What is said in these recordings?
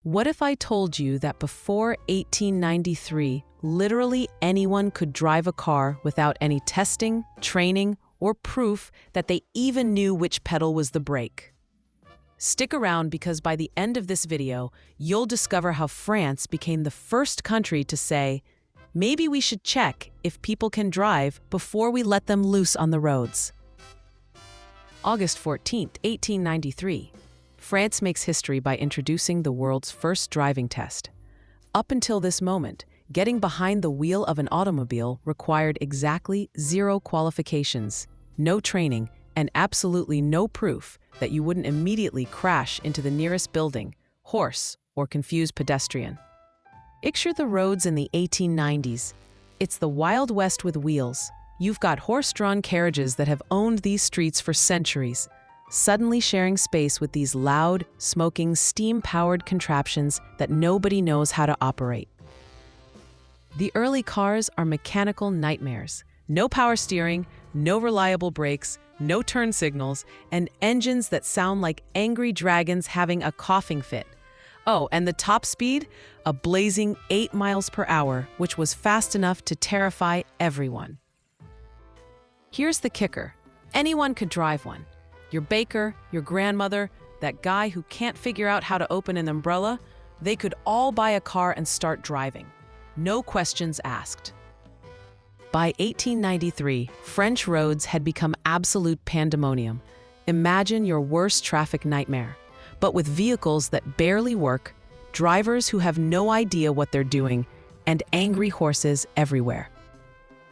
What if I told you that before 1893, literally anyone could drive a car without any testing, training, or proof that they even knew which pedal was the brake? Stick around because by the end of this video, you'll discover how France became the first country to say, maybe we should check if people can drive before we let them loose on the roads. August 14, 1893. France makes history by introducing the world's first driving test. Up until this moment, getting behind the wheel of an automobile required exactly 0 qualifications, no training, and absolutely no proof that you wouldn't immediately crash into the nearest building, horse, or confused pedestrian. Picture the roads in the 1890s. It's the Wild West with wheels. You've got horse-drawn carriages that have owned these streets for centuries, suddenly sharing space with these loud, smoking, steam-powered contraptions that nobody knows how to operate. The early cars are mechanical nightmares. No power steering, no reliable brakes, no turn signals, and engines that sound like angry dragons having a coughing fit. Oh, and the top speed? A blazing 8 miles per hour, which was fast enough to terrify everyone. Here's the kicker. Anyone could drive one. Your baker, your grandmother, that guy who can't figure out how to open an umbrella, they could all buy a car and start driving. No questions asked. By 1893, French roads had become absolute pandemonium. Imagine your worst traffic nightmare, but with vehicles that barely work, drivers who have no idea what they're doing, and angry horses everywhere.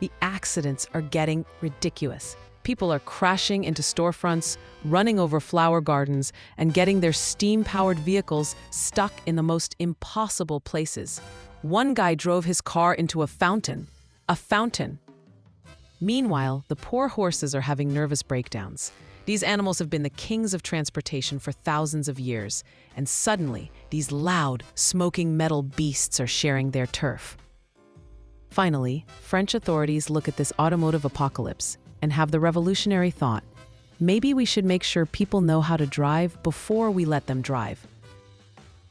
The accidents are getting ridiculous. People are crashing into storefronts, running over flower gardens, and getting their steam-powered vehicles stuck in the most impossible places. One guy drove his car into a fountain. A fountain. Meanwhile, the poor horses are having nervous breakdowns. These animals have been the kings of transportation for thousands of years, and suddenly, these loud, smoking metal beasts are sharing their turf. Finally, French authorities look at this automotive apocalypse and have the revolutionary thought, maybe we should make sure people know how to drive before we let them drive.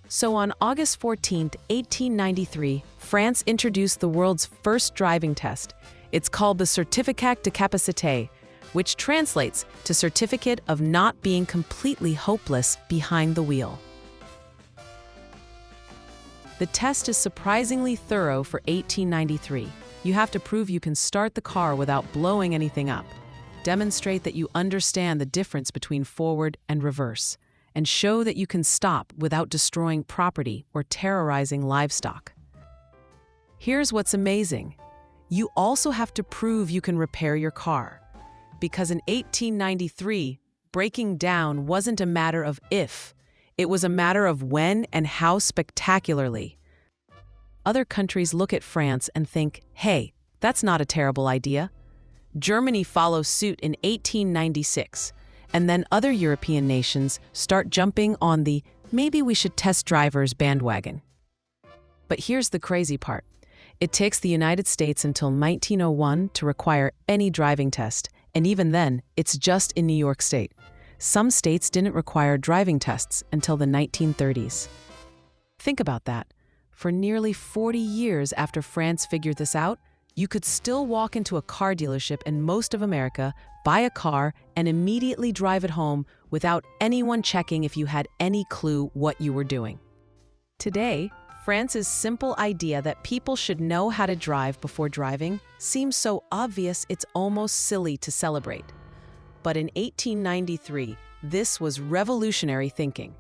So on August 14, 1893, France introduced the world's first driving test. It's called the Certificat de Capacité, which translates to Certificate of Not Being Completely Hopeless Behind the Wheel. The test is surprisingly thorough for 1893. You have to prove you can start the car without blowing anything up, demonstrate that you understand the difference between forward and reverse, and show that you can stop without destroying property or terrorizing livestock. Here's what's amazing. You also have to prove you can repair your car. Because in 1893, breaking down wasn't a matter of if, it was a matter of when and how spectacularly. Other countries look at France and think, hey, that's not a terrible idea. Germany follows suit in 1896, and then other European nations start jumping on the maybe we should test drivers bandwagon. But here's the crazy part. It takes the United States until 1901 to require any driving test, and even then, it's just in New York State. Some states didn't require driving tests until the 1930s. Think about that. For nearly 40 years after France figured this out, you could still walk into a car dealership in most of America, buy a car, and immediately drive it home without anyone checking if you had any clue what you were doing. Today, France's simple idea that people should know how to drive before driving seems so obvious it's almost silly to celebrate. But in 1893, this was revolutionary thinking.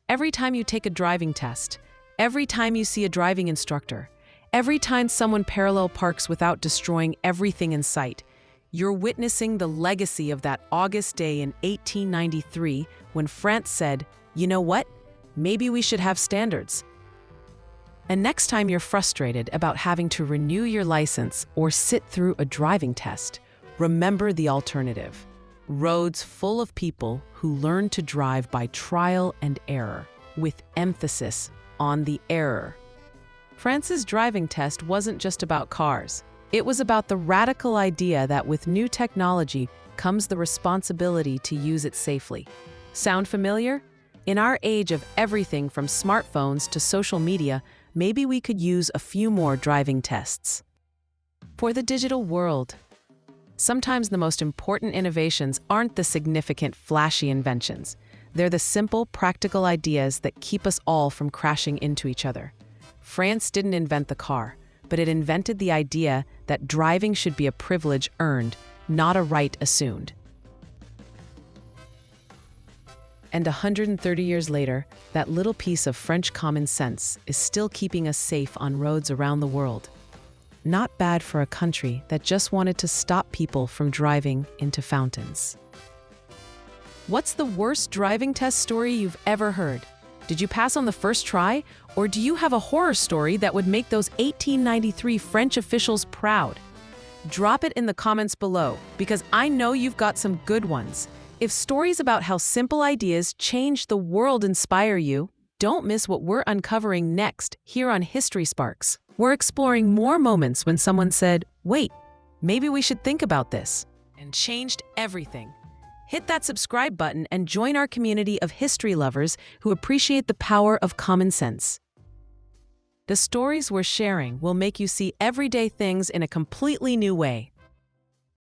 Every time you take a driving test, every time you see a driving instructor, every time someone parallel parks without destroying everything in sight, you're witnessing the legacy of that August day in 1893 when France said, you know what? Maybe we should have standards. And next time you're frustrated about having to renew your license or sit through a driving test, remember the alternative. Roads full of people who learn to drive by trial and error, with emphasis on the error. France's driving test wasn't just about cars. It was about the radical idea that with new technology comes the responsibility to use it safely. Sound familiar? In our age of everything from smartphones to social media, maybe we could use a few more driving tests. For the digital world, sometimes the most important innovations aren't the significant, flashy inventions. They're the simple, practical ideas that keep us all from crashing into each other. France didn't invent the car, but it invented the idea that driving should be a privilege earned, not a right assumed. And 130 years later, that little piece of French common sense is still keeping us safe on roads around the world. Not bad for a country that just wanted to stop people from driving into fountains. What's the worst driving test story you've ever heard? Did you pass on the first try? Or do you have a horror story that would make those 1893 French officials proud? Drop it in the comments below, because I know you've got some good ones. If stories about how simple ideas change the world inspire you, don't miss what we're uncovering next here on History Sparks. We're exploring more moments when someone said, "Wait, maybe we should think about this," and changed everything. Hit that subscribe button and join our community of history lovers who appreciate the power of common sense. The stories we're sharing will make you see everyday things in a completely new way.